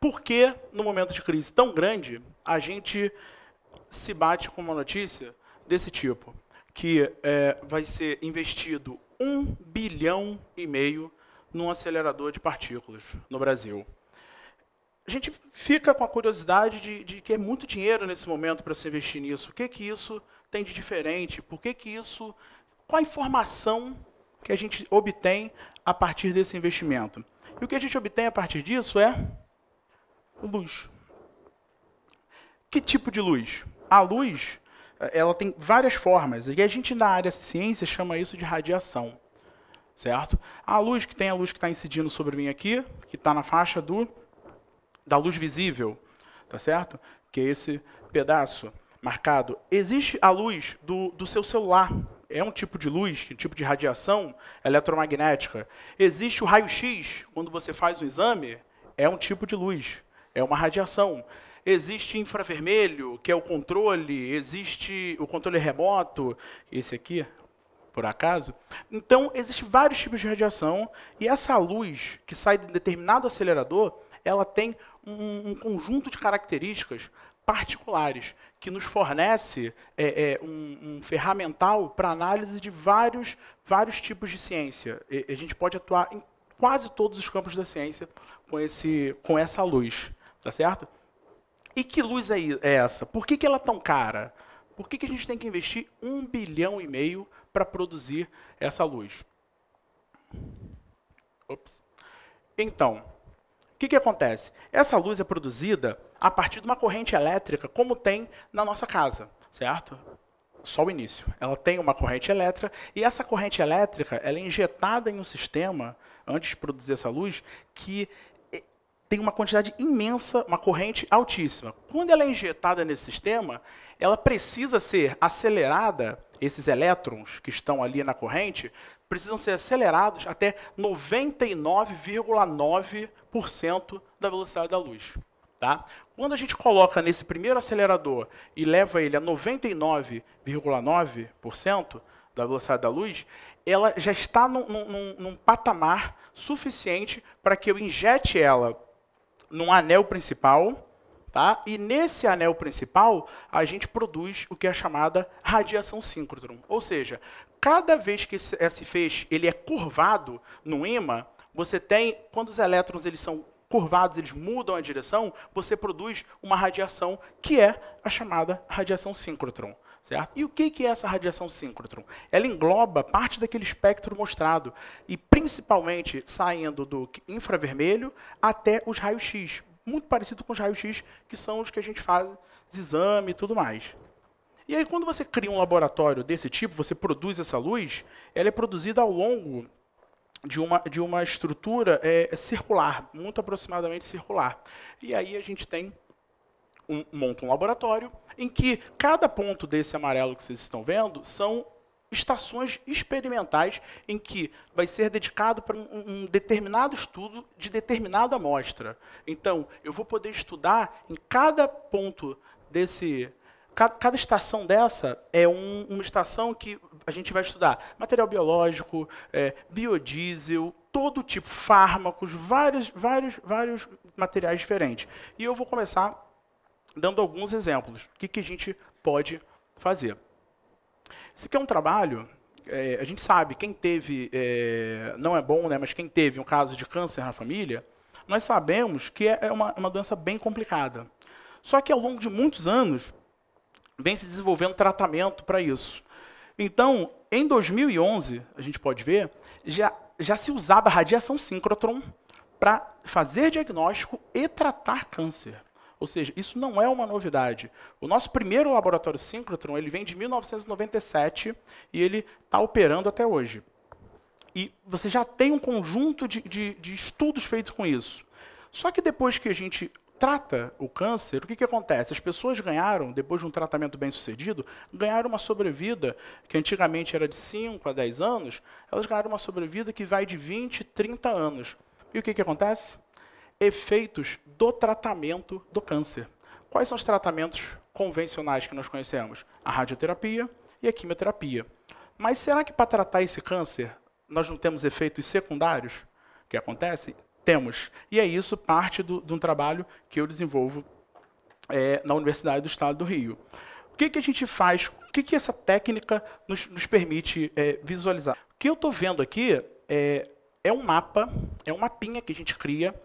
por que, no momento de crise tão grande, a gente se bate com uma notícia desse tipo, que vai ser investido 1,5 bilhão num acelerador de partículas no Brasil? A gente fica com a curiosidade de que é muito dinheiro nesse momento para se investir nisso. O que que isso tem de diferente? Por que que isso... Qual a informação que a gente obtém a partir desse investimento? E o que a gente obtém a partir disso é luz. Que tipo de luz? A luz, ela tem várias formas, e a gente na área ciência chama isso de radiação, certo? A luz que está incidindo sobre mim aqui, que está na faixa da luz visível, tá certo? Que é esse pedaço marcado. Existe a luz do seu celular. É um tipo de luz, um tipo de radiação eletromagnética. Existe o raio-x, quando você faz um exame, é um tipo de luz, é uma radiação. Existe infravermelho, que é o controle, existe o controle remoto, esse aqui, por acaso. Então, existem vários tipos de radiação, e essa luz que sai de determinado acelerador, ela tem um conjunto de características particulares, que nos fornece um ferramental para análise de vários tipos de ciência. A gente pode atuar em quase todos os campos da ciência com essa luz, tá certo? E que luz é essa? Por que ela é tão cara? Por que a gente tem que investir 1,5 bilhão para produzir essa luz? Ops. Então, o que acontece? Essa luz é produzida a partir de uma corrente elétrica, como tem na nossa casa, certo? Só o início. Ela tem uma corrente elétrica, e essa corrente elétrica ela é injetada em um sistema, antes de produzir essa luz, que tem uma quantidade imensa, uma corrente altíssima. Quando ela é injetada nesse sistema, ela precisa ser acelerada, esses elétrons que estão ali na corrente, precisam ser acelerados até 99,9% da velocidade da luz. Tá? Quando a gente coloca nesse primeiro acelerador e leva ele a 99,9% da velocidade da luz, ela já está num patamar suficiente para que eu injete ela num anel principal, tá? E nesse anel principal, a gente produz o que é chamada radiação síncrotron. Ou seja, cada vez que esse feixe ele é curvado no ímã, você tem, quando os elétrons eles são curvados, eles mudam a direção, você produz uma radiação que é a chamada radiação síncrotron. Certo? E o que é essa radiação síncrotron? Ela engloba parte daquele espectro mostrado, e principalmente saindo do infravermelho até os raios-x, muito parecido com os raios-x, que são os que a gente faz exame e tudo mais. E aí, quando você cria um laboratório desse tipo, você produz essa luz, ela é produzida ao longo de uma estrutura circular, muito aproximadamente circular. E aí a gente monta um laboratório em que cada ponto desse amarelo que vocês estão vendo são estações experimentais em que vai ser dedicado para um determinado estudo de determinada amostra. Então, eu vou poder estudar em cada ponto desse... Cada estação dessa é uma estação que a gente vai estudar material biológico, biodiesel, todo tipo, fármacos, vários materiais diferentes. E eu vou começar dando alguns exemplos. O que a gente pode fazer? Esse aqui é um trabalho, a gente sabe, quem teve, não é bom, né, mas quem teve um caso de câncer na família, nós sabemos que é uma doença bem complicada. Só que ao longo de muitos anos, vem se desenvolvendo tratamento para isso. Então, em 2011, a gente pode ver, já se usava radiação síncrotron para fazer diagnóstico e tratar câncer. Ou seja, isso não é uma novidade. O nosso primeiro laboratório síncrotron ele vem de 1997 e ele está operando até hoje. E você já tem um conjunto de estudos feitos com isso. Só que depois que a gente trata o câncer, o que acontece? As pessoas ganharam, depois de um tratamento bem sucedido, ganharam uma sobrevida, que antigamente era de 5 a 10 anos, elas ganharam uma sobrevida que vai de 20, 30 anos. E o que acontece? Efeitos do tratamento do câncer. Quais são os tratamentos convencionais que nós conhecemos? A radioterapia e a quimioterapia. Mas será que para tratar esse câncer nós não temos efeitos secundários que acontecem? Temos. E é isso parte de um trabalho que eu desenvolvo na Universidade do Estado do Rio. O que a gente faz? O que essa técnica nos permite visualizar? O que eu estou vendo aqui é um mapa, é um mapinha que a gente cria.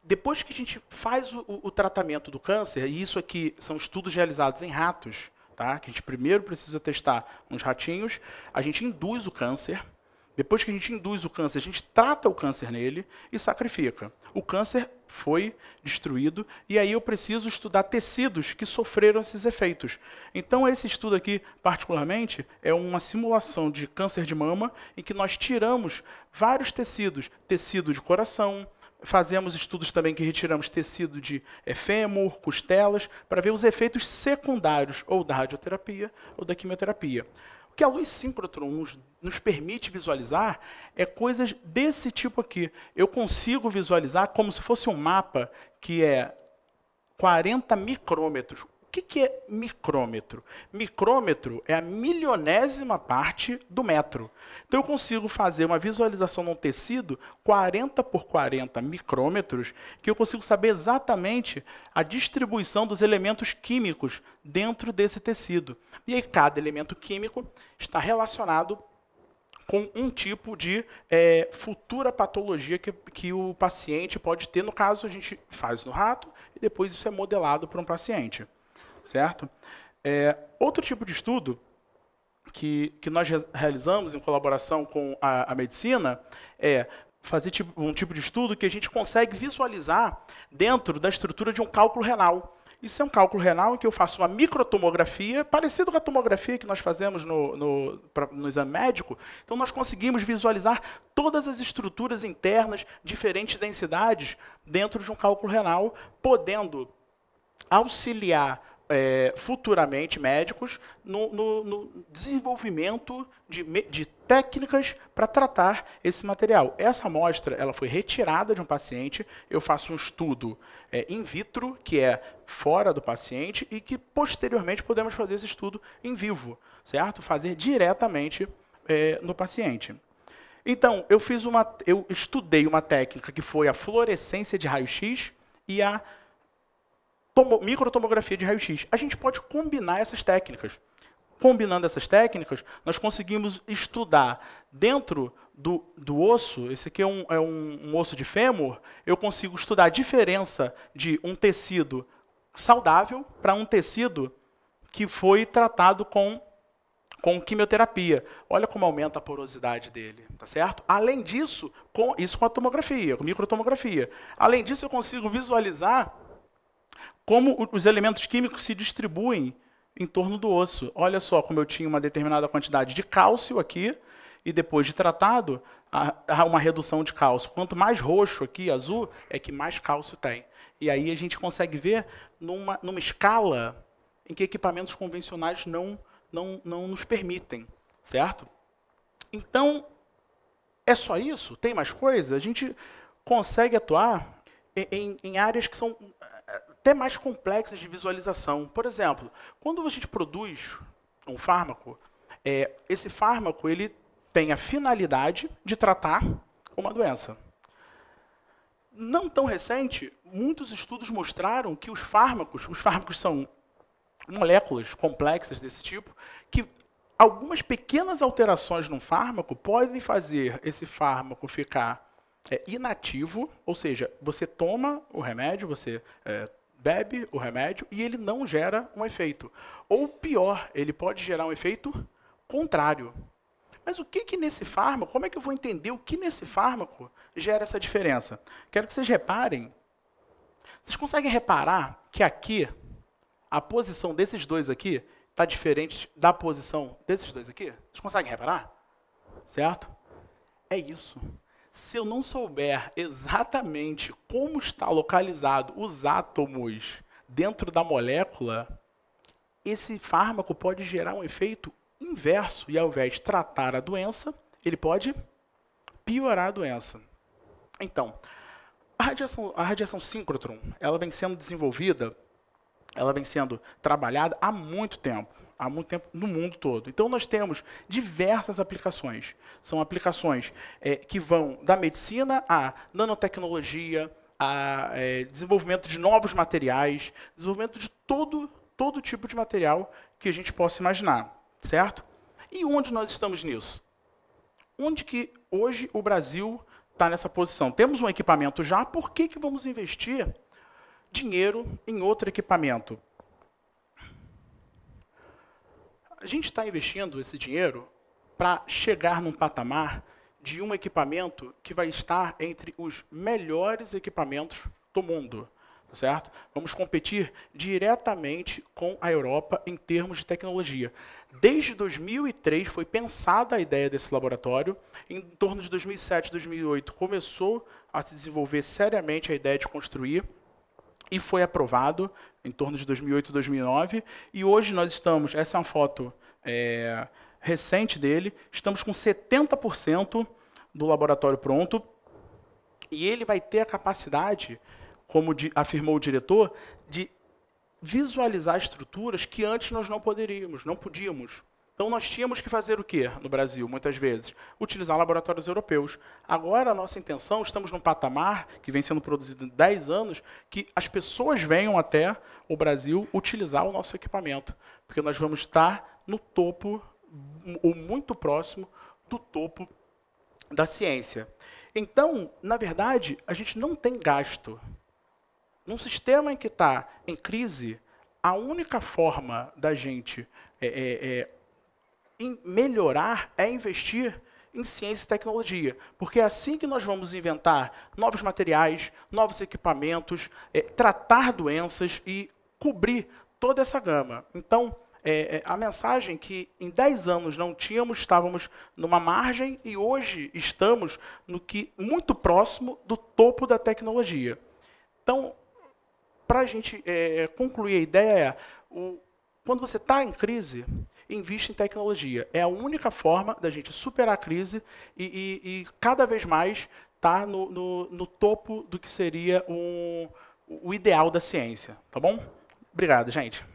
Depois que a gente faz o tratamento do câncer, e isso aqui são estudos realizados em ratos, tá? Que a gente primeiro precisa testar uns ratinhos, a gente induz o câncer. Depois que a gente induz o câncer, a gente trata o câncer nele e sacrifica. O câncer foi destruído e aí eu preciso estudar tecidos que sofreram esses efeitos. Então, esse estudo aqui, particularmente, é uma simulação de câncer de mama em que nós tiramos vários tecidos. Tecido de coração, fazemos estudos também que retiramos tecido de fêmur, costelas, para ver os efeitos secundários ou da radioterapia ou da quimioterapia. O que a luz síncrotron nos permite visualizar é coisas desse tipo aqui. Eu consigo visualizar como se fosse um mapa que é 40 micrômetros. O que é micrômetro? Micrômetro é a milionésima parte do metro. Então, eu consigo fazer uma visualização num tecido 40 por 40 micrômetros, que eu consigo saber exatamente a distribuição dos elementos químicos dentro desse tecido. E aí, cada elemento químico está relacionado com um tipo de futura patologia que o paciente pode ter. No caso, a gente faz no rato e depois isso é modelado para um paciente. Certo? Outro tipo de estudo que nós realizamos em colaboração com a medicina é fazer um tipo de estudo que a gente consegue visualizar dentro da estrutura de um cálculo renal. Isso é um cálculo renal em que eu faço uma microtomografia, parecido com a tomografia que nós fazemos no exame médico. Então, nós conseguimos visualizar todas as estruturas internas, diferentes densidades, dentro de um cálculo renal, podendo auxiliar futuramente médicos no desenvolvimento de técnicas para tratar esse material. Essa amostra ela foi retirada de um paciente, eu faço um estudo in vitro, que é fora do paciente, e que posteriormente podemos fazer esse estudo em vivo, certo? Fazer diretamente no paciente. Então, eu estudei uma técnica que foi a fluorescência de raio-x e a microtomografia de raio-x. A gente pode combinar essas técnicas. Combinando essas técnicas, nós conseguimos estudar dentro do osso, esse aqui é um osso de fêmur, eu consigo estudar a diferença de um tecido saudável para um tecido que foi tratado com quimioterapia. Olha como aumenta a porosidade dele, tá certo? Além disso, com a tomografia, com microtomografia. Além disso, eu consigo visualizar como os elementos químicos se distribuem em torno do osso. Olha só como eu tinha uma determinada quantidade de cálcio aqui, e depois de tratado, há uma redução de cálcio. Quanto mais roxo aqui, azul, é que mais cálcio tem. E aí a gente consegue ver numa escala em que equipamentos convencionais não nos permitem, certo? Então, é só isso? Tem mais coisa? A gente consegue atuar em áreas que são até mais complexas de visualização. Por exemplo, quando a gente produz um fármaco, esse fármaco ele tem a finalidade de tratar uma doença. Não tão recente, muitos estudos mostraram que os fármacos são moléculas complexas desse tipo, que algumas pequenas alterações num fármaco podem fazer esse fármaco ficar inativo, ou seja, você toma o remédio, você bebe o remédio e ele não gera um efeito. Ou pior, ele pode gerar um efeito contrário. Mas o que nesse fármaco, como é que eu vou entender o que nesse fármaco gera essa diferença? Quero que vocês reparem. Vocês conseguem reparar que aqui, a posição desses dois aqui está diferente da posição desses dois aqui? Vocês conseguem reparar? Certo? É isso. Se eu não souber exatamente como está localizado os átomos dentro da molécula, esse fármaco pode gerar um efeito inverso e, ao invés de tratar a doença, ele pode piorar a doença. Então, a radiação síncrotron, ela vem sendo desenvolvida, ela vem sendo trabalhada há muito tempo. há muito tempo no mundo todo. Então, nós temos diversas aplicações. São aplicações que vão da medicina à nanotecnologia, a desenvolvimento de novos materiais, desenvolvimento de todo tipo de material que a gente possa imaginar, certo? E onde nós estamos nisso? Onde que hoje o Brasil está nessa posição? Temos um equipamento já, por que vamos investir dinheiro em outro equipamento? A gente está investindo esse dinheiro para chegar num patamar de um equipamento que vai estar entre os melhores equipamentos do mundo, certo? Vamos competir diretamente com a Europa em termos de tecnologia. Desde 2003 foi pensada a ideia desse laboratório. Em torno de 2007, 2008 começou a se desenvolver seriamente a ideia de construir e foi aprovado em torno de 2008, 2009. E hoje nós estamos, essa é uma foto recente dele, estamos com 70% do laboratório pronto e ele vai ter a capacidade, como afirmou o diretor, de visualizar estruturas que antes nós não podíamos. Então, nós tínhamos que fazer o quê no Brasil, muitas vezes? Utilizar laboratórios europeus. Agora, a nossa intenção, estamos num patamar que vem sendo produzido em 10 anos, que as pessoas venham até o Brasil utilizar o nosso equipamento, porque nós vamos estar no topo, ou muito próximo do topo da ciência. Então, na verdade, a gente não tem gasto. Num sistema em que está em crise, a única forma da gente melhorar é investir em ciência e tecnologia. Porque é assim que nós vamos inventar novos materiais, novos equipamentos, tratar doenças e cobrir toda essa gama. Então, a mensagem que em 10 anos não tínhamos, estávamos numa margem e hoje estamos muito próximo do topo da tecnologia. Então, para a gente concluir a ideia quando você está em crise, invista em tecnologia. É a única forma da gente superar a crise e cada vez mais estar no topo do que seria o ideal da ciência. Tá bom? Obrigado, gente.